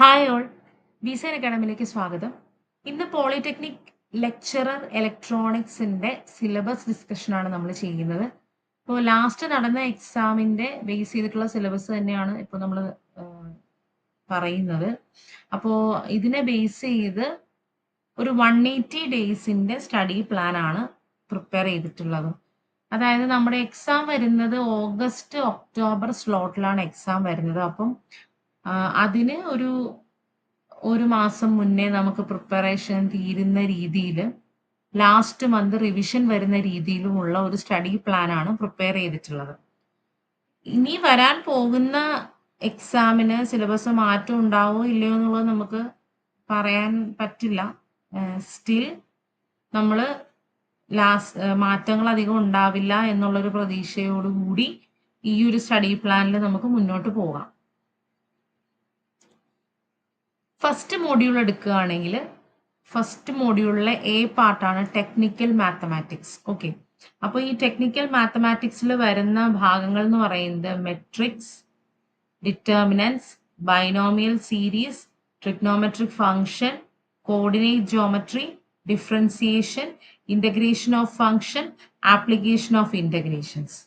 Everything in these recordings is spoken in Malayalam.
ഹായ് ഓൾ, വിസൻ അക്കാഡമിയിലേക്ക് സ്വാഗതം. ഇന്ന് പോളിടെക്നിക് ലെക്ചറർ ഇലക്ട്രോണിക്സിന്റെ സിലബസ് ഡിസ്കഷൻ ആണ് നമ്മൾ ചെയ്യുന്നത്. ഇപ്പോൾ ലാസ്റ്റ് നടന്ന എക്സാമിന്റെ ബേസ് ചെയ്തിട്ടുള്ള സിലബസ് തന്നെയാണ് ഇപ്പോൾ നമ്മൾ പറയുന്നത്. അപ്പോൾ ഇതിനെ ബേസ് ചെയ്ത് ഒരു 180 ഡേയ്സിന്റെ സ്റ്റഡി പ്ലാൻ ആണ് പ്രിപ്പയർ ചെയ്തിട്ടുള്ളത്. അതായത് നമ്മുടെ എക്സാം വരുന്നത് ഓഗസ്റ്റ് ഒക്ടോബർ സ്ലോട്ടിലാണ് എക്സാം വരുന്നത്. അപ്പം അതിന് ഒരു മാസം മുന്നേ നമുക്ക് പ്രിപ്പറേഷൻ തീരുന്ന രീതിയിൽ ലാസ്റ്റ് മന്ത് റിവിഷൻ വരുന്ന രീതിയിലുമുള്ള ഒരു സ്റ്റഡി പ്ലാൻ ആണ് പ്രിപ്പയർ ചെയ്തിട്ടുള്ളത്. ഇനി വരാൻ പോകുന്ന എക്സാമിന് സിലബസ് മാറ്റം ഉണ്ടാവോ ഇല്ലയോ എന്നുള്ളത് നമുക്ക് പറയാൻ പറ്റില്ല. സ്റ്റിൽ നമ്മൾ മാറ്റങ്ങൾ അധികം ഉണ്ടാവില്ല എന്നുള്ളൊരു പ്രതീക്ഷയോടുകൂടി ഈ ഒരു സ്റ്റഡി പ്ലാനിൽ നമുക്ക് മുന്നോട്ട് പോകാം. ഫസ്റ്റ് മോഡ്യൂൾ എടുക്കുകയാണെങ്കിൽ ഫസ്റ്റ് മോഡ്യൂളിലെ എ പാർട്ടാണ് ടെക്നിക്കൽ മാത്തമാറ്റിക്സ്. ഓക്കെ, അപ്പോൾ ഈ ടെക്നിക്കൽ മാത്തമാറ്റിക്സിൽ വരുന്ന ഭാഗങ്ങൾ എന്ന് പറയുന്നത് matrix, determinants, binomial series, trigonometric function, coordinate geometry, differentiation, integration of function, application of integrations.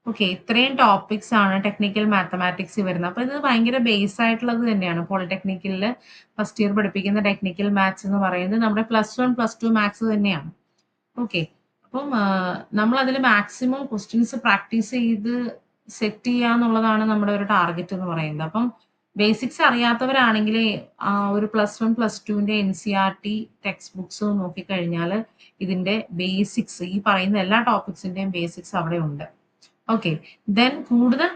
Okay, ഇത്രയും ടോപ്പിക്സ് ആണ് ടെക്നിക്കൽ മാത്തമാറ്റിക്സ് വരുന്നത്. അപ്പൊ ഇത് ഭയങ്കര ബേസ് ആയിട്ടുള്ളത് തന്നെയാണ്. പോളിടെക്നിക്കലിൽ ഫസ്റ്റ് ഇയർ പഠിപ്പിക്കുന്ന ടെക്നിക്കൽ മാത്സ് എന്ന് പറയുന്നത് നമ്മുടെ +1 +2 മാത്സ് തന്നെയാണ്. ഓക്കെ, അപ്പം നമ്മൾ അതിൽ മാക്സിമം ക്വസ്റ്റ്യൻസ് പ്രാക്ടീസ് ചെയ്ത് സെറ്റ് ചെയ്യുക എന്നുള്ളതാണ് നമ്മുടെ ഒരു ടാർഗറ്റ് എന്ന് പറയുന്നത്. അപ്പം ബേസിക്സ് അറിയാത്തവരാണെങ്കിൽ ഒരു +1 +2ന്റെ NCERT ടെക്സ്റ്റ് ബുക്സ് നോക്കിക്കഴിഞ്ഞാൽ ഇതിന്റെ ബേസിക്സ്, ഈ പറയുന്ന എല്ലാ ടോപ്പിക്സിന്റെയും ബേസിക്സ് അവിടെ ഉണ്ട്. ഓക്കെ, ദെൻ കൂടുതൽ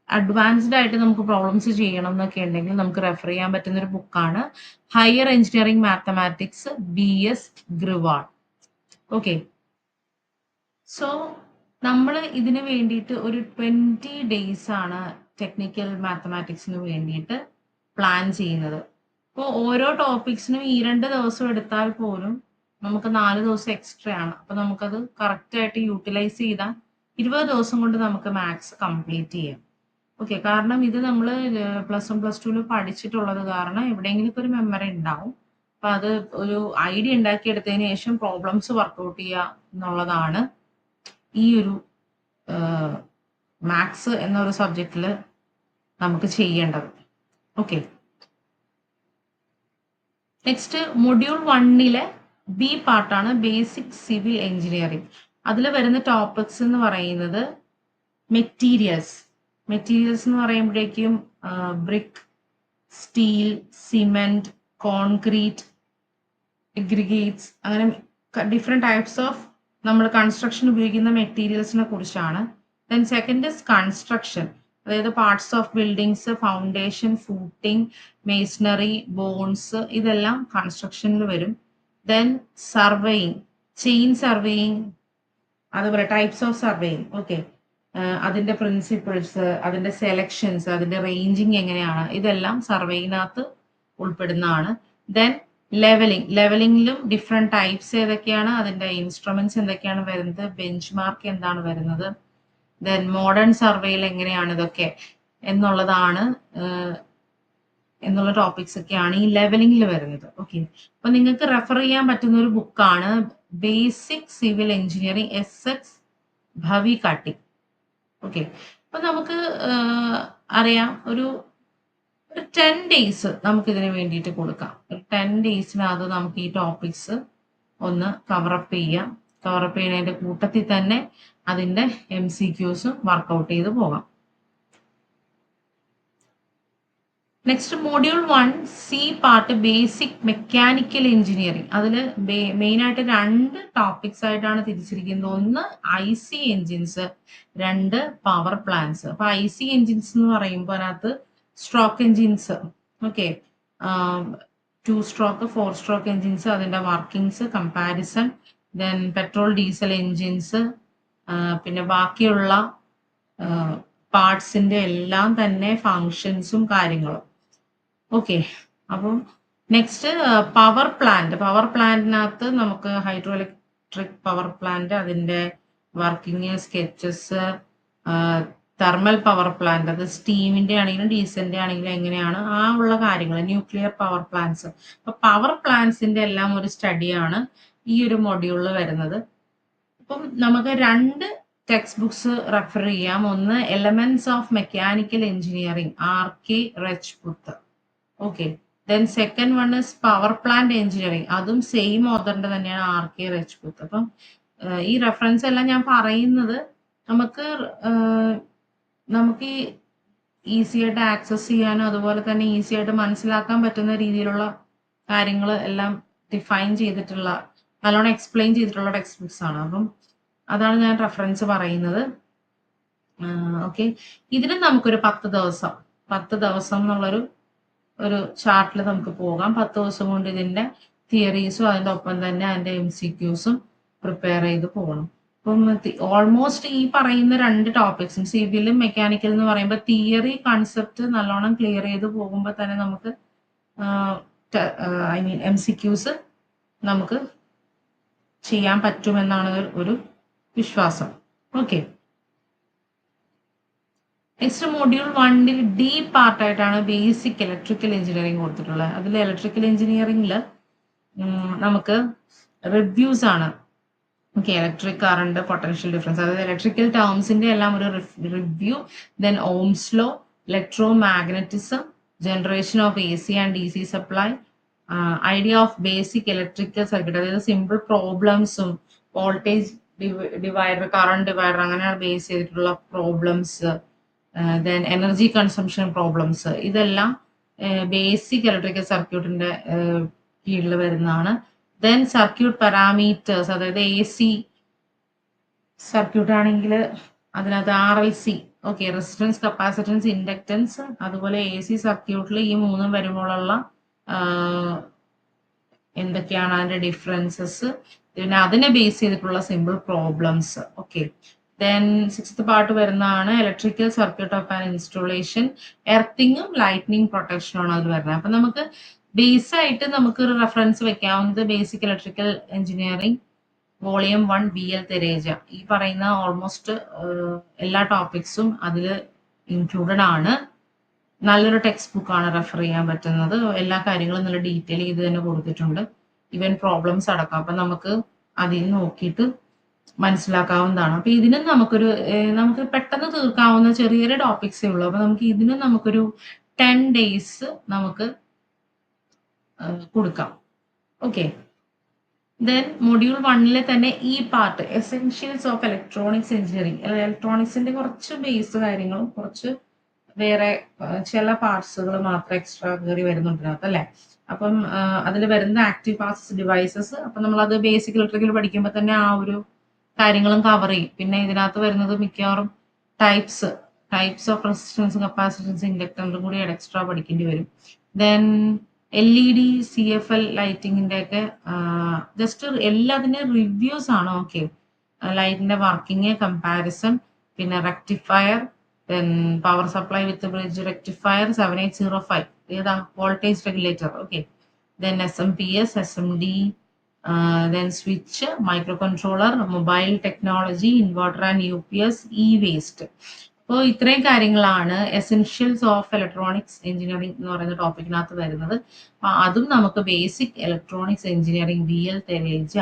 അഡ്വാൻസ്ഡ് ആയിട്ട് നമുക്ക് പ്രോബ്ലംസ് ചെയ്യണം എന്നൊക്കെ ഉണ്ടെങ്കിൽ നമുക്ക് റെഫർ ചെയ്യാൻ പറ്റുന്ന ഒരു ബുക്കാണ് higher engineering mathematics BS Grewal. Okay, so നമ്മൾ ഇതിന് വേണ്ടിയിട്ട് ഒരു 20 ഡേയ്സ് ആണ് ടെക്നിക്കൽ മാത്തമാറ്റിക്സിന് വേണ്ടിയിട്ട് പ്ലാൻ ചെയ്യുന്നത്. അപ്പോൾ ഓരോ ടോപ്പിക്സിനും ഈ 2 ദിവസം എടുത്താൽ പോലും നമുക്ക് 4 ദിവസം എക്സ്ട്രാ ആണ്. അപ്പൊ നമുക്കത് കറക്റ്റ് ആയിട്ട് യൂട്ടിലൈസ് ചെയ്താൽ 20 ദിവസം കൊണ്ട് നമുക്ക് മാത്സ് കംപ്ലീറ്റ് ചെയ്യാം. ഓക്കെ, കാരണം ഇത് നമ്മൾ +1 +2 പഠിച്ചിട്ടുള്ളത് കാരണം എവിടെയെങ്കിലും ഒരു മെമ്മറി ഉണ്ടാവും. അപ്പൊ അത് ഒരു ഐഡിയ ഉണ്ടാക്കിയെടുത്തതിന് ശേഷം പ്രോബ്ലംസ് വർക്ക്ഔട്ട് ചെയ്യുക എന്നുള്ളതാണ് ഈ ഒരു മാത്സ് എന്നൊരു സബ്ജക്റ്റിൽ നമുക്ക് ചെയ്യേണ്ടത്. ഓക്കെ, നെക്സ്റ്റ് മൊഡ്യൂൾ 1ലെ ബി പാർട്ടാണ് ബേസിക് സിവിൽ എഞ്ചിനീയറിംഗ്. അതിൽ വരുന്ന ടോപ്പിക്സ് എന്ന് പറയുന്നത് മെറ്റീരിയൽസ് എന്ന് പറയുമ്പോഴേക്കും brick, steel, cement, concrete, aggregates, അങ്ങനെ ഡിഫറെന്റ് ടൈപ്സ് ഓഫ് നമ്മൾ കൺസ്ട്രക്ഷൻ ഉപയോഗിക്കുന്ന മെറ്റീരിയൽസിനെ കുറിച്ചാണ്. ദെൻ സെക്കൻഡ് ഇസ് കൺസ്ട്രക്ഷൻ, അതായത് parts of buildings, foundation, footing, masonry, bonds, ഇതെല്ലാം കൺസ്ട്രക്ഷനിൽ വരും. ദെൻ സർവേയിങ്, ചെയിൻ സർവേയിങ്, അതുപോലെ ടൈപ്സ് ഓഫ് സർവേയിങ്. ഓക്കെ, അതിന്റെ പ്രിൻസിപ്പിൾസ്, അതിന്റെ സെലക്ഷൻസ്, അതിന്റെ റേഞ്ചിങ് എങ്ങനെയാണ്, ഇതെല്ലാം സർവേയിനകത്ത് ഉൾപ്പെടുന്നതാണ്. ദെൻ ലെവലിംഗിലും ഡിഫറെന്റ് ടൈപ്സ് ഏതൊക്കെയാണ്, അതിന്റെ ഇൻസ്ട്രുമെന്റ്സ് എന്തൊക്കെയാണ് വരുന്നത്, ബെഞ്ച് മാർക്ക് എന്താണ് വരുന്നത്, ദെൻ മോഡേൺ സർവേയിൽ എങ്ങനെയാണ് ഇതൊക്കെ എന്നുള്ളതാണ് എന്നുള്ള ടോപ്പിക്സ് ഒക്കെയാണ് ഈ ലെവലിംഗിൽ വരുന്നത്. ഓക്കെ, അപ്പൊ നിങ്ങൾക്ക് റെഫർ ചെയ്യാൻ പറ്റുന്ന ഒരു ബുക്കാണ് basic civil engineering SX Bhavikatti. Okay, അപ്പൊ നമുക്ക് അറിയാം ഒരു 10 ഡേയ്സ് നമുക്ക് ഇതിന് വേണ്ടിയിട്ട് കൊടുക്കാം. 10 ഡേയ്സിനകത്ത് നമുക്ക് ഈ ടോപ്പിക്സ് ഒന്ന് കവറപ്പ് ചെയ്യാം. കവറപ്പ് ചെയ്യുന്നതിന്റെ കൂട്ടത്തിൽ തന്നെ അതിന്റെ MCQസും വർക്ക്ഔട്ട് ചെയ്ത് പോകാം. Next module 1 C part basic mechanical engineering. അതിൽ മെയിൻ ആയിട്ട് 2 ടോപ്പിക്സ് ആയിട്ടാണ് തിരിച്ചിരിക്കുന്നത്. ഒന്ന് IC എഞ്ചിൻസ്, 2 പവർ പ്ലാന്റ്സ്. അപ്പൊ IC എഞ്ചിൻസ് എന്ന് പറയുമ്പോൾ അതിനകത്ത് stroke engines, okay, 2 stroke 4 stroke engines, അതിന്റെ workings, comparison, then petrol diesel engines, പിന്നെ ബാക്കിയുള്ള പാർട്സിന്റെ എല്ലാം തന്നെ ഫങ്ഷൻസും കാര്യങ്ങളും. ഓക്കെ, അപ്പം നെക്സ്റ്റ് പവർ പ്ലാന്റിനകത്ത് നമുക്ക് ഹൈഡ്രോ ഇലക്ട്രിക് പവർ പ്ലാന്റ്, അതിന്റെ working, sketches, thermal power plant, അത് സ്റ്റീമിന്റെ ആണെങ്കിലും ഡീസലിന്റെ ആണെങ്കിലും എങ്ങനെയാണ് ആ ഉള്ള കാര്യങ്ങൾ, ന്യൂക്ലിയർ പവർ പ്ലാന്റ്സ്. അപ്പൊ പവർ പ്ലാന്റ്സിന്റെ എല്ലാം ഒരു സ്റ്റഡിയാണ് ഈ ഒരു മൊഡ്യൂളിൽ വരുന്നത്. അപ്പം നമുക്ക് 2 ടെക്സ്റ്റ് ബുക്സ് റെഫർ ചെയ്യാം. ഒന്ന് elements of mechanical engineering, RK Rajput. Okay. Then second one is power plant engineering, അതും സെയിം ഓതറിന്റെ തന്നെയാണ്, RK രജ്പുത്ത്. അപ്പം ഈ റെഫറൻസ് എല്ലാം ഞാൻ പറയുന്നത് നമുക്ക് നമുക്ക് ഈസി ആയിട്ട് ആക്സസ് ചെയ്യാനും അതുപോലെ തന്നെ ഈസി ആയിട്ട് മനസ്സിലാക്കാൻ പറ്റുന്ന രീതിയിലുള്ള കാര്യങ്ങൾ എല്ലാം ഡിഫൈൻ ചെയ്തിട്ടുള്ള, നല്ലോണം എക്സ്പ്ലെയിൻ ചെയ്തിട്ടുള്ള ടെക്സ്റ്റ് ബുക്സ് ആണ്. അപ്പം അതാണ് ഞാൻ റെഫറൻസ് പറയുന്നത്. ഓക്കെ. ഇതിന് നമുക്കൊരു 10 ദിവസം എന്നുള്ളൊരു ചാർട്ടിൽ നമുക്ക് പോകാം. 10 ദിവസം കൊണ്ട് ഇതിന്റെ തിയറീസും അതിന്റെ ഒപ്പം തന്നെ അതിന്റെ MCQസും പ്രിപ്പയർ ചെയ്ത് പോകണം. അപ്പം ഓൾമോസ്റ്റ് ഈ പറയുന്ന 2 ടോപ്പിക്സും സിവിലും മെക്കാനിക്കൽ എന്ന് പറയുമ്പോൾ തിയറി കൺസെപ്റ്റ് നല്ലോണം ക്ലിയർ ചെയ്ത് പോകുമ്പോൾ തന്നെ നമുക്ക് MCQs നമുക്ക് ചെയ്യാൻ പറ്റുമെന്നാണ് ഒരു വിശ്വാസം. ഓക്കെ. നെക്സ്റ്റ് മൊഡ്യൂൾ 1 ഡി പാർട്ടായിട്ടാണ് ബേസിക് ഇലക്ട്രിക്കൽ എഞ്ചിനീയറിംഗ് കൊടുത്തിട്ടുള്ളത്. അതിൽ ഇലക്ട്രിക്കൽ എഞ്ചിനീയറിംഗിൽ നമുക്ക് റിവ്യൂസ് ആണ്. Okay. Electric current, potential difference, അതായത് ഇലക്ട്രിക്കൽ ടേംസിന്റെ എല്ലാം ഒരു review. Then ohm's law, electromagnetism, generation of AC and DC supply, idea of basic electrical circuit, അതായത് സിമ്പിൾ പ്രോബ്ലംസും വോൾട്ടേജ് ഡിവൈഡർ, കറണ്ട് ഡിവൈഡർ അങ്ങനെയാണ് ബേസ് ചെയ്തിട്ടുള്ള problems. Then energy consumption problems, ഇതെല്ലാം ബേസിക് ഇലക്ട്രിക്കൽ സർക്യൂട്ടിന്റെ കീഴിൽ വരുന്നതാണ്. ദെൻ സർക്യൂട്ട് പാരാമീറ്റേഴ്സ്, അതായത് AC സർക്യൂട്ട് ആണെങ്കിൽ അതിനകത്ത് RLC, okay, resistance, capacitance, inductance. അതുപോലെ AC സർക്യൂട്ടിൽ ഈ 3 വരുമ്പോഴുള്ള എന്തൊക്കെയാണ് അതിന്റെ ഡിഫറൻസസ്, പിന്നെ അതിനെ ബേസ് ചെയ്തിട്ടുള്ള simple problems. Okay. Then 6th part വരുന്നതാണ് electrical circuit of an installation, എർത്തിങ്ങും ലൈറ്റ്നിങ് പ്രൊട്ടക്ഷനും ആണ് അതിൽ വരുന്നത്. അപ്പൊ നമുക്ക് ബേസ് ആയിട്ട് നമുക്ക് ഒരു റെഫറൻസ് വെക്കാവുന്നത് basic electrical engineering volume 1 BL Theraja. ഈ പറയുന്ന ഓൾമോസ്റ്റ് എല്ലാ ടോപ്പിക്സും അതിൽ ഇൻക്ലൂഡഡ് ആണ്. നല്ലൊരു ടെക്സ്റ്റ് ബുക്കാണ് റെഫർ ചെയ്യാൻ പറ്റുന്നത്. എല്ലാ കാര്യങ്ങളും നല്ല ഡീറ്റെയിൽ ചെയ്ത് തന്നെ കൊടുത്തിട്ടുണ്ട്, ഈവൻ പ്രോബ്ലംസ് അടക്കം. അപ്പൊ നമുക്ക് അതിൽ നോക്കിയിട്ട് മനസ്സിലാക്കാവുന്നതാണ്. അപ്പൊ ഇതിനും നമുക്ക് പെട്ടെന്ന് തീർക്കാവുന്ന ചെറിയൊരു ടോപ്പിക്സേ ഉള്ളൂ. അപ്പൊ നമുക്ക് ഇതിനും നമുക്കൊരു 10 days നമുക്ക് കൊടുക്കാം. ഓക്കെ. ദെൻ മൊഡ്യൂൾ 1 തന്നെ ഈ part essentials of electronics engineering, ഇലക്ട്രോണിക്സിന്റെ കുറച്ച് ബേസ് കാര്യങ്ങളും കുറച്ച് വേറെ ചില പാർട്സുകൾ മാത്രം എക്സ്ട്രാ കയറി വരുന്നുണ്ട് അതിനകത്ത്, അല്ലേ? അപ്പം അതിൽ വരുന്ന ആക്റ്റീവ് പാർട്സ്, ഡിവൈസസ്, അപ്പം നമ്മളത് ബേസിക് ഇലക്ട്രിക്കൽ പഠിക്കുമ്പോൾ തന്നെ ആ ഒരു കാര്യങ്ങളും കവർ ചെയ്യും. പിന്നെ ഇതിനകത്ത് വരുന്നത് മിക്കവാറും ടൈപ്സ് ഓഫ് റെസിസ്റ്റൻസ്, കപ്പാസിറ്റൻസ്, ഇൻഡക്ടറും കൂടി എക്സ്ട്രാ പഠിക്കേണ്ടി വരും. ദെൻ LED CFL ലൈറ്റിങ്ങിന്റെ ഒക്കെ ജസ്റ്റ് എല്ലാത്തിൻ്റെ റിവ്യൂസ് ആണ്. ഓക്കെ. ലൈറ്റിന്റെ വർക്കിംഗ്, കമ്പാരിസൺ, പിന്നെ റെക്ടിഫയർ, ദെൻ പവർ സപ്ലൈ വിത്ത് ബ്രിഡ്ജ് റെക്ടിഫയർ 7805, ഏതാ voltage regulator. Okay. Then SMPS, SMD, then switch, micro controller, mobile technology, inverter and UPS, waste. അപ്പോൾ ഇത്രയും കാര്യങ്ങളാണ് എസെൻഷ്യൽസ് ഓഫ് ഇലക്ട്രോണിക്സ് എഞ്ചിനീയറിംഗ് എന്ന് പറയുന്ന ടോപ്പിക്കിനകത്ത് വരുന്നത്. അപ്പൊ അതും നമുക്ക് ബേസിക് ഇലക്ട്രോണിക്സ് എഞ്ചിനീയറിംഗ് BL തെരേജ.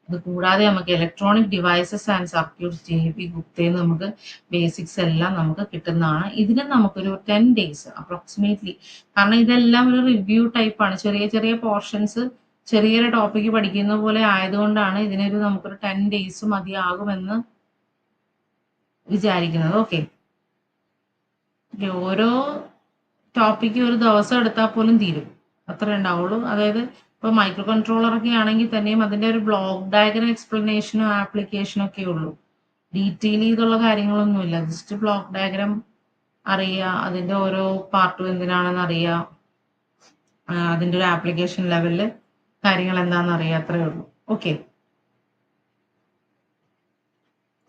അത് കൂടാതെ നമുക്ക് electronic devices and circuits JP ഗുപ്തയിൽ നമുക്ക് ബേസിക്സ് എല്ലാം നമുക്ക് കിട്ടുന്നതാണ്. ഇതിന് നമുക്കൊരു 10 days അപ്രോക്സിമേറ്റ്ലി, കാരണം ഇതെല്ലാം ഒരു റിവ്യൂ ടൈപ്പാണ്. ചെറിയ ചെറിയ പോർഷൻസ് ചെറിയൊരു ടോപ്പിക്ക് പഠിക്കുന്ന പോലെ ആയതുകൊണ്ടാണ് ഇതിനൊരു നമുക്കൊരു 10 days മതിയാകുമെന്ന് വിചാരിക്കുന്നത്. ഓക്കെ. ഓരോ ടോപ്പിക്ക് ഒരു ദിവസം എടുത്താൽ പോലും തീരും, അത്ര ഉണ്ടാവുള്ളൂ. അതായത് ഇപ്പൊ മൈക്രോ കൺട്രോളർ ഒക്കെ ആണെങ്കിൽ തന്നെയും അതിന്റെ ഒരു ബ്ലോക്ക് ഡയഗ്രം എക്സ്പ്ലനേഷനും ആപ്ലിക്കേഷനും ഒക്കെ ഉള്ളൂ. ഡീറ്റെയിൽ ചെയ്തുള്ള കാര്യങ്ങളൊന്നുമില്ല. ജസ്റ്റ് ബ്ലോക്ക് ഡയഗ്രം അറിയുക, അതിന്റെ ഓരോ പാർട്ടും എന്തിനാണെന്ന് അറിയുക, അതിന്റെ ഒരു ആപ്ലിക്കേഷൻ ലെവലില് കാര്യങ്ങൾ എന്താണെന്ന് അറിയുക, അത്രേ ഉള്ളൂ. Okay.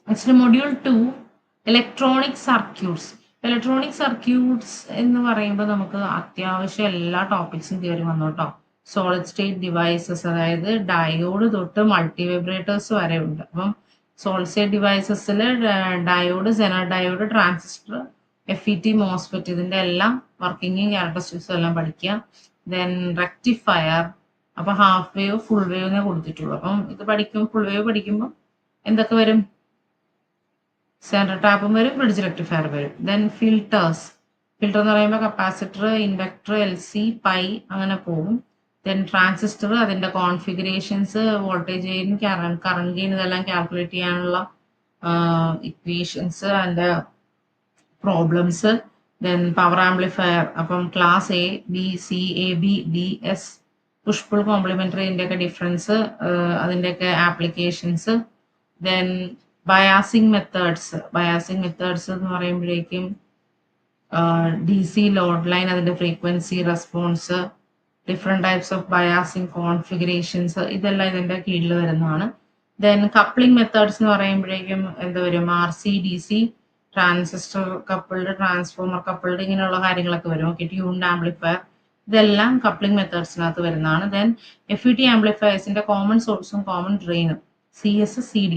Next module 2 electronic circuits. Electronic circuits എന്ന് പറയുമ്പോൾ നമുക്ക് അത്യാവശ്യം എല്ലാ ടോപ്പിക്സും കയറി വന്നു കേട്ടോ. സോളിഡ് സ്റ്റേറ്റ് ഡിവൈസസ്, അതായത് ഡയോഡ് തൊട്ട് മൾട്ടി വൈബ്രേറ്റേഴ്സ് വരെ ഉണ്ട്. അപ്പം സോളിഡ് സ്റ്റേറ്റ് ഡിവൈസസിൽ diode, zener diode, transistor, FET, MOSFET ഇതിന്റെ എല്ലാം വർക്കിംഗും ക്യാരക്ടറിസ്റ്റിക്സും എല്ലാം പഠിക്കുക. ദെൻ റെക്ടിഫയർ, അപ്പൊ ഹാഫ് വേവ് ഫുൾ വേവ് കൊടുത്തിട്ടുള്ളൂ. അപ്പം ഇത് പഠിക്കും, ഫുൾ വേവ് പഠിക്കുമ്പോൾ എന്തൊക്കെ വരും? സെൻട്രൽ ടാപ്പും വരും, ബ്രിഡ്ജ് റെക്ടിഫയർ വരും. ദെൻ ഫിൽട്ടേഴ്സ്, ഫിൽട്ടർ എന്ന് പറയുമ്പോൾ കപ്പാസിറ്റർ, ഇൻഡക്ടർ, LC, പൈ അങ്ങനെ പോകും. ദെൻ ട്രാൻസിസ്റ്റർ, അതിന്റെ configurations, voltage gain, current gain ഇതെല്ലാം കാൽക്കുലേറ്റ് ചെയ്യാനുള്ള equations and problems. Then power amplifier, അപ്പം class A, B, C, AB, D, S, push pull complementary ഒക്കെ ഡിഫറൻസ്, അതിൻ്റെയൊക്കെ ആപ്ലിക്കേഷൻസ്. ദെൻ ബയാസിങ് മെത്തേഡ്സ്, എന്ന് പറയുമ്പോഴേക്കും DC ലോഡ് ലൈൻ, അതിന്റെ frequency response, different types of biasing configurations, ഇതെല്ലാം ഇതിന്റെ കീഴിൽ വരുന്നതാണ്. ദെൻ കപ്ലിംഗ് മെത്തേഡ്സ് എന്ന് പറയുമ്പോഴേക്കും എന്ത് വരും? RC, DC, transistor coupled, transformer coupled, ഇങ്ങനെയുള്ള കാര്യങ്ങളൊക്കെ വരും. ഓക്കെ, ട്യൂൺഡ് ആംപ്ലിഫയർ, ഇതെല്ലാം കപ്ലിംഗ് മെത്തേഡ്സിനകത്ത് വരുന്നതാണ്. ദെൻ FET ആംപ്ലിഫയേഴ്സിന്റെ കോമൺ സോഴ്സും കോമൺ ഡ്രെയിനും, CS, CD,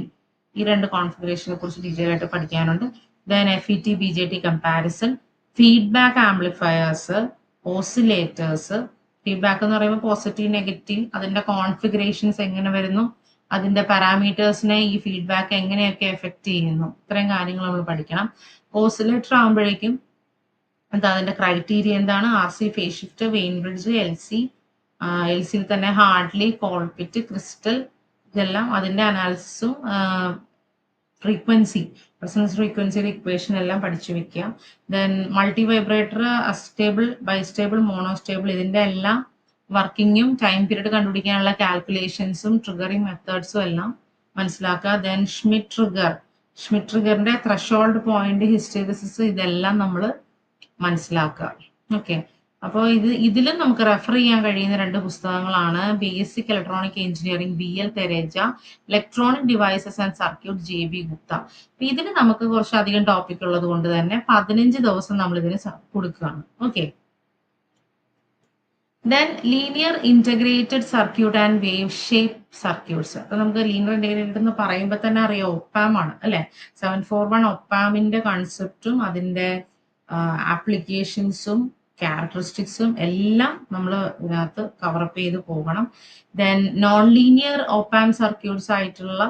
ഈ രണ്ട് കോൺഫിഗറേഷനെ കുറിച്ച് ഡീറ്റെയിൽ ആയിട്ട് പഠിക്കാനുണ്ട്. Then FET BJT comparison, feedback amplifiers, oscillators. Feedback എന്ന് പറയുമ്പോൾ പോസിറ്റീവ്, നെഗറ്റീവ്, അതിന്റെ കോൺഫിഗറേഷൻസ് എങ്ങനെ വരുന്നു, അതിന്റെ പാരാമീറ്റേഴ്സിനെ ഈ ഫീഡ്ബാക്ക് എങ്ങനെയൊക്കെ എഫക്ട് ചെയ്യുന്നു, ഇത്രയും കാര്യങ്ങൾ നമ്മൾ പഠിക്കണം. ഓസിലേറ്റർ ആകുമ്പോഴേക്കും എന്താ അതിന്റെ ക്രൈറ്റീരിയ എന്താണ്? RC phase shift, vein bridge, LC തന്നെ ഹാർഡ്ലി, കോൾപിറ്റ്, ക്രിസ്റ്റൽ, ഇതെല്ലാം അതിന്റെ അനാലിസിസും ഫ്രീക്വൻസി, റെസൊണൻസ് ഫ്രീക്വൻസിയുടെ ഇക്വേഷൻ എല്ലാം പഠിച്ചു വെക്കുക. Then multi vibrator, astable, bistable, monostable, ഇതിന്റെ എല്ലാം വർക്കിങ്ങും ടൈം പീരീഡ് കണ്ടുപിടിക്കാനുള്ള കാൽക്കുലേഷൻസും ട്രിഗറിങ് മെത്തേഡ്സും എല്ലാം മനസ്സിലാക്കുക. ദെൻ ഷ്മിറ്റ് ട്രിഗറിന്റെ ത്രഷോൾഡ് പോയിന്റ്, ഹിസ്റ്റെറിസിസ്, ഇതെല്ലാം നമ്മൾ മനസ്സിലാക്കുക. ഓക്കെ, അപ്പോൾ ഇതിലും നമുക്ക് റെഫർ ചെയ്യാൻ കഴിയുന്ന രണ്ട് പുസ്തകങ്ങളാണ് basic electronic engineering BL Theraja, electronic devices and circuit JB Gupta. അപ്പൊ ഇതിന് നമുക്ക് കുറച്ചധികം ടോപ്പിക് ഉള്ളത് കൊണ്ട് തന്നെ 15 ദിവസം നമ്മൾ ഇതിന് കൊടുക്കുകയാണ്. Okay, then linear integrated circuit and wave shape circuits. അപ്പൊ നമുക്ക് ലീനിയർ ഇന്റഗ്രേറ്റഡ് എന്ന് പറയുമ്പോൾ തന്നെ അറിയാം ഒപ്പാം ആണ് അല്ലെ. 741 ഒപ്പാമിന്റെ കൺസെപ്റ്റും അതിന്റെ ആപ്ലിക്കേഷൻസും ക്യാരക്ടറിസ്റ്റിക്സും എല്ലാം നമ്മൾ ഇതിനകത്ത് കവറപ്പ് ചെയ്ത് പോകണം. Then non linear op amp circuits ആയിട്ടുള്ള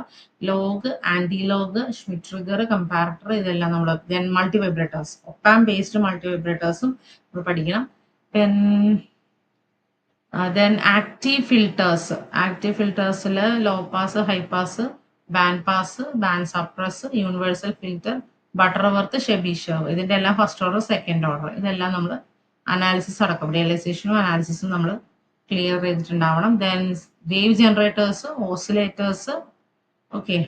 log, anti log, Schmitt trigger, comparator, ഇതെല്ലാം നമ്മൾ, then multivibrators, op amp based മൾട്ടി വൈബ്രേറ്റേഴ്സും നമ്മൾ പഠിക്കണം. ദെൻ ആക്റ്റീവ് ഫിൽട്ടേഴ്സിൽ low pass, high pass, band pass, band suppress, universal filter, Butterworth, Chebyshev, ഇതിന്റെ എല്ലാം ഫസ്റ്റ് ഓർഡർ, സെക്കൻഡ് ഓർഡർ, ഇതെല്ലാം നമ്മൾ അനാലിസിസ് അടക്കം റിയലൈസേഷനും അനാലിസിസും നമ്മൾ ക്ലിയർ ചെയ്തിട്ടുണ്ടാവണം. Then wave generators, oscillators, okay.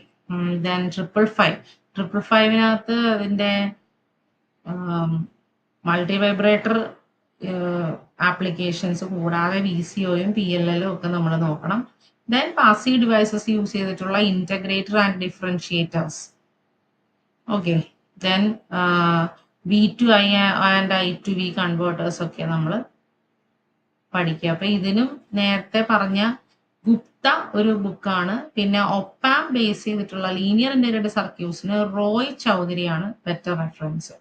Then 555 അതിന്റെ മൾട്ടി വൈബ്രേറ്റർ ആപ്ലിക്കേഷൻസ് കൂടാതെ VCOയും PLLും ഒക്കെ നമ്മൾ നോക്കണം. ദെൻ പാസീവ് ഡിവൈസസ് യൂസ് ചെയ്തിട്ടുള്ള integrator and differentiators. Okay, then V2I and I2V converters ഒക്കെ നമ്മൾ പഠിക്കുക. അപ്പൊ ഇതിനും നേരത്തെ പറഞ്ഞ ഗുപ്ത ഒരു ബുക്കാണ്. പിന്നെ ഒപ്പാം ബേസ് ചെയ്തിട്ടുള്ള ലീനിയർ ഇന്റഗ്രേറ്റഡ് സർക്യൂട്ട്സിന് റോയ് ചൗധരിയാണ് ബെറ്റർ റെഫറൻസ്.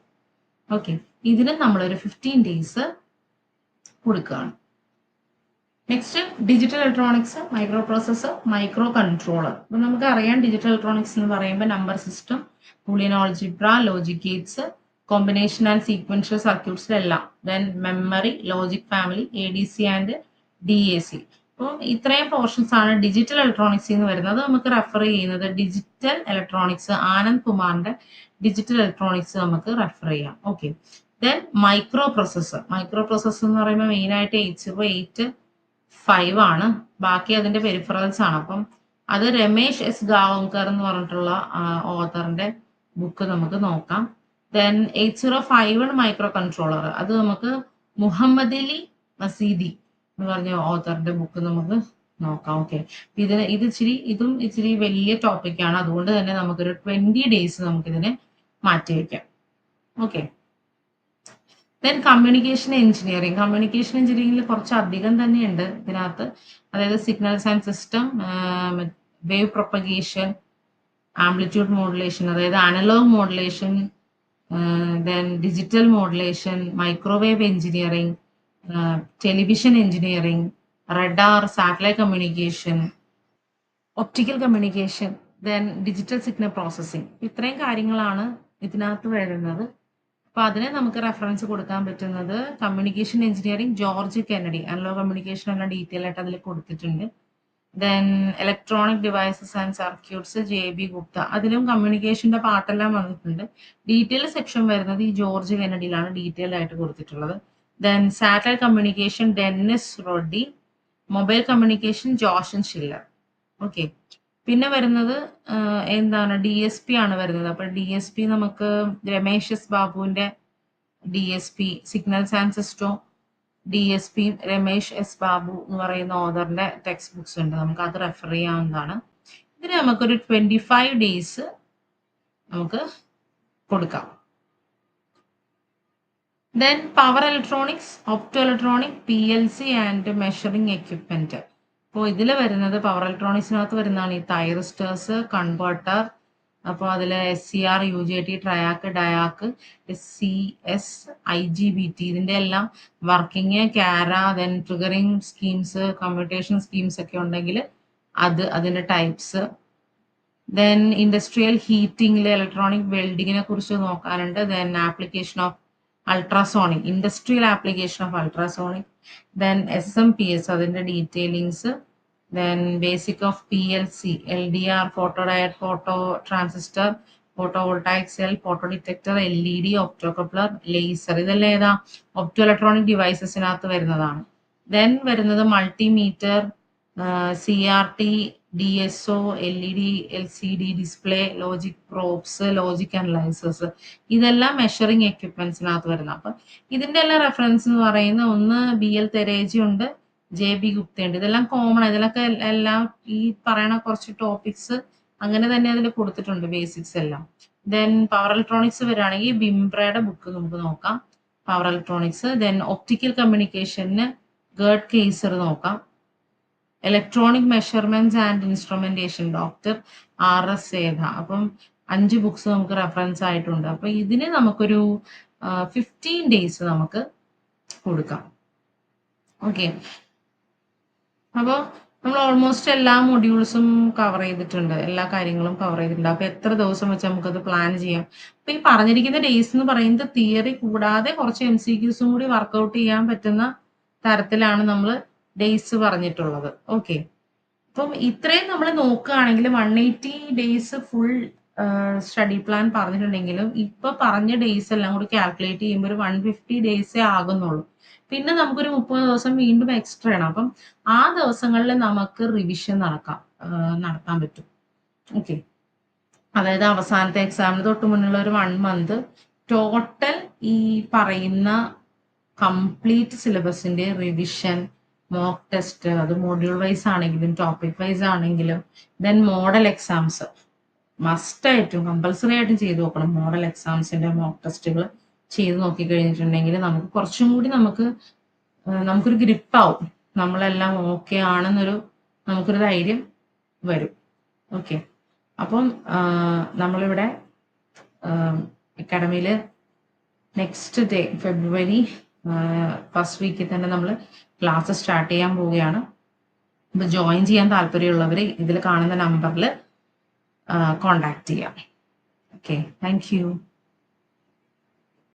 ഓക്കെ, ഇതിന് നമ്മളൊരു 15 ഡേയ്സ് കൊടുക്കുകയാണ്. Next digital electronics, microprocessor, microcontroller. അപ്പൊ നമുക്ക് അറിയാം ഡിജിറ്റൽ ഇലക്ട്രോണിക്സ് എന്ന് പറയുമ്പോൾ number system, Boolean algebra, logic gates, combination and sequential സർക്യൂട്ട്സിലെല്ലാം. Then memory, logic family, ADC and DAC. അപ്പോൾ ഇത്രയും പോർഷൻസ് ആണ് ഡിജിറ്റൽ ഇലക്ട്രോണിക്സ് എന്ന് വരുന്നത്. നമുക്ക് റെഫർ ചെയ്യുന്നത് ഡിജിറ്റൽ ഇലക്ട്രോണിക്സ്, ആനന്ദ് കുമാറിന്റെ ഡിജിറ്റൽ ഇലക്ട്രോണിക്സ് നമുക്ക് റെഫർ ചെയ്യാം. ഓക്കെ, ദെൻ മൈക്രോ പ്രോസസർ എന്ന് പറയുമ്പോൾ മെയിൻ ആയിട്ട് 8085 ആണ്. ബാക്കി അതിന്റെ പെരിഫറൽസ് ആണ്. അപ്പം അത് രമേശ് S. ഗാവങ്കർ എന്ന് പറഞ്ഞിട്ടുള്ള ഓഥറിന്റെ ബുക്ക് നമുക്ക് നോക്കാം. ദെൻ 8051 മൈക്രോ കൺട്രോളർ, അത് നമുക്ക് മുഹമ്മദ് അലി മസീദി എന്ന് പറഞ്ഞ ഓഥറിന്റെ ബുക്ക് നമുക്ക് നോക്കാം. ഓക്കെ, ഇതും ഇച്ചിരി വലിയ ടോപ്പിക്കാണ്. അതുകൊണ്ട് തന്നെ നമുക്കൊരു 20 ഡേയ്സ് നമുക്കിതിനെ മാറ്റിവെക്കാം. ഓക്കെ, ദെൻ കമ്മ്യൂണിക്കേഷൻ എഞ്ചിനീയറിംഗിൽ കുറച്ച് അധികം തന്നെയുണ്ട് ഇതിനകത്ത്. അതായത് signals and system, wave propagation, amplitude modulation, അതായത് analogue modulation, then digital modulation, microwave engineering, television engineering, radar, satellite communication, optical communication, then digital signal processing. ഇത്രയും കാര്യങ്ങളാണ് ഇതിനകത്ത് വരുന്നത്. അപ്പൊ അതിനെ നമുക്ക് റെഫറൻസ് കൊടുക്കാൻ പറ്റുന്നത് communication engineering George Kennedy, analog communication എല്ലാം ഡീറ്റെയിൽ ആയിട്ട് അതിൽ കൊടുത്തിട്ടുണ്ട്. Then electronic devices and circuits JB Gupta, അതിലും കമ്മ്യൂണിക്കേഷന്റെ പാർട്ടെല്ലാം വന്നിട്ടുണ്ട്. ഡീറ്റെയിൽ സെക്ഷൻ വരുന്നത് ഈ ജോർജ് കെന്നഡിയിലാണ് ഡീറ്റെയിൽഡ് ആയിട്ട് കൊടുത്തിട്ടുള്ളത്. Then satellite communication Dennis Roddy, mobile communication Jochen Schiller. Okay, പിന്നെ വരുന്നത് എന്താണ് DSP ആണ് വരുന്നത്. അപ്പൊ DSP നമുക്ക് രമേശ് എസ് ബാബുവിന്റെ DSP signals and system DSP Ramesh S Babu എന്ന് പറയുന്ന ഓതറിന്റെ ടെക്സ്റ്റ് ബുക്സ് ഉണ്ട്, നമുക്ക് അത് റെഫർ ചെയ്യാവുന്നതാണ്. ഇതിന് നമുക്കൊരു 25 ഡേയ്സ് നമുക്ക് കൊടുക്കാം. Then power electronics, opto electronic, PLC and measuring equipment. അപ്പോൾ ഇതിൽ വരുന്നത് പവർ ഇലക്ട്രോണിക്സിനകത്ത് വരുന്നതാണ് ഈ തൈറിസ്റ്റേഴ്സ്, കൺവേർട്ടർ. അപ്പോൾ അതിൽ SCR, UJT, triac, diac, SCS, IGBT, ഇതിൻ്റെ എല്ലാം വർക്കിംഗ്, കാര, then triggering schemes, commutation schemes ഒക്കെ ഉണ്ടെങ്കിൽ അതിൻ്റെ ടൈപ്സ്. ദെൻ ഇൻഡസ്ട്രിയൽ ഹീറ്റിംഗിൽ ഇലക്ട്രോണിക് വെൽഡിങ്ങിനെ കുറിച്ച് നോക്കാനുണ്ട്. Then application of ultrasonic, industrial application of ultrasonic. Then SMPS, അതിൻ്റെ ഡീറ്റെയിലിങ്സ്. Then basic of PLC, LDR, photodiode, photo transistor, photovoltaic cell, photodetector, LED, optocoupler, laser. ഇതെല്ലാം ഏതാ ഒപ്റ്റോ ഇലക്ട്രോണിക് ഡിവൈസസിനകത്ത് വരുന്നതാണ്. ദെൻ വരുന്നത് multimeter, CRT, DSO, LED, LCD display, logic probes, logic analysers. ഇതെല്ലാം മെഷറിംഗ് എക്യുപ്മെന്റ്സിനകത്ത് വരുന്നത്. അപ്പൊ ഇതിന്റെ എല്ലാം റെഫറൻസ് എന്ന് പറയുന്ന ഒന്ന് BL തെരേജി ഉണ്ട്, JB ഗുപ്ത ഉണ്ട്. ഇതെല്ലാം കോമൺ, ഇതിലൊക്കെ എല്ലാം ഈ പറയണ കുറച്ച് ടോപ്പിക്സ് അങ്ങനെ തന്നെ അതിൽ കൊടുത്തിട്ടുണ്ട്, ബേസിക്സ് എല്ലാം. ദെൻ പവർ ഇലക്ട്രോണിക്സ് വരികയാണെങ്കിൽ ബിംബ്രയുടെ ബുക്ക് നമുക്ക് നോക്കാം, പവർ ഇലക്ട്രോണിക്സ്. ദെൻ ഒപ്റ്റിക്കൽ കമ്മ്യൂണിക്കേഷന് ഗേർഡ് കേസർ നോക്കാം. Electronic measurements and instrumentation doctor RS സേധ. അപ്പം 5 ബുക്സ് നമുക്ക് റെഫറൻസ് ആയിട്ടുണ്ട്. അപ്പൊ ഇതിന് നമുക്കൊരു 15 ഡേയ്സ് നമുക്ക് കൊടുക്കാം. ഓക്കെ, അപ്പോൾ നമ്മൾ ഓൾമോസ്റ്റ് എല്ലാ മൊഡ്യൂൾസും കവർ ചെയ്തിട്ടുണ്ട്, എല്ലാ കാര്യങ്ങളും കവർ ചെയ്തിട്ടുണ്ട്. അപ്പൊ എത്ര ദിവസം വെച്ച് നമുക്കത് പ്ലാൻ ചെയ്യാം. അപ്പൊ ഈ പറഞ്ഞിരിക്കുന്ന ഡേയ്സ് എന്ന് പറയുന്നത് തിയറി കൂടാതെ കുറച്ച് MCQസും കൂടി വർക്ക്ഔട്ട് ചെയ്യാൻ പറ്റുന്ന തരത്തിലാണ് നമ്മൾ ഡേയ്സ് പറഞ്ഞിട്ടുള്ളത്. ഓക്കെ, അപ്പം ഇത്രയും നമ്മൾ നോക്കുകയാണെങ്കിൽ 180 ഡേയ്സ് ഫുൾ സ്റ്റഡി പ്ലാൻ പറഞ്ഞിട്ടുണ്ടെങ്കിലും ഇപ്പൊ പറഞ്ഞ ഡേയ്സ് എല്ലാം കൂടി കാൽക്കുലേറ്റ് ചെയ്യുമ്പോൾ ഒരു 150 ഡേയ്സേ ആകുന്നുള്ളൂ. പിന്നെ നമുക്കൊരു 30 ദിവസം വീണ്ടും എക്സ്ട്രാ ആണ്. അപ്പം ആ ദിവസങ്ങളിൽ നമുക്ക് റിവിഷൻ നടത്താൻ പറ്റും. ഓക്കെ, അതായത് അവസാനത്തെ എക്സാമിന് തൊട്ട് മുന്നുള്ള ഒരു 1 മന്ത് ടോട്ടൽ ഈ പറയുന്ന കംപ്ലീറ്റ് സിലബസിന്റെ റിവിഷൻ, മോക്ക് ടെസ്റ്റ്, അത് മോഡ്യൂൾ വൈസ് ആണെങ്കിലും ടോപ്പിക് വൈസ് ആണെങ്കിലും, ദെൻ മോഡൽ എക്സാംസ് മസ്റ്റ് ആയിട്ടും കമ്പൽസറി ആയിട്ടും ചെയ്തു നോക്കണം. മോഡൽ എക്സാംസിന്റെ മോക്ക് ടെസ്റ്റുകൾ ചെയ്ത് നോക്കി കഴിഞ്ഞിട്ടുണ്ടെങ്കിൽ നമുക്ക് കുറച്ചും കൂടി നമുക്കൊരു ഗ്രിപ്പാവും, നമ്മളെല്ലാം ഓക്കെ ആണെന്നൊരു നമുക്കൊരു ധൈര്യം വരും. ഓക്കെ, അപ്പം നമ്മളിവിടെ അക്കാഡമിയിൽ നെക്സ്റ്റ് ഡേ ഫെബ്രുവരി ഫസ്റ്റ് വീക്കിൽ തന്നെ നമ്മൾ ക്ലാസ് സ്റ്റാർട്ട് ചെയ്യാൻ പോവുകയാണ്. അപ്പോൾ ജോയിൻ ചെയ്യാൻ താല്പര്യമുള്ളവർ ഇതിൽ കാണുന്ന നമ്പറിൽ കോണ്ടാക്ട് ചെയ്യാം. Okay, thank you.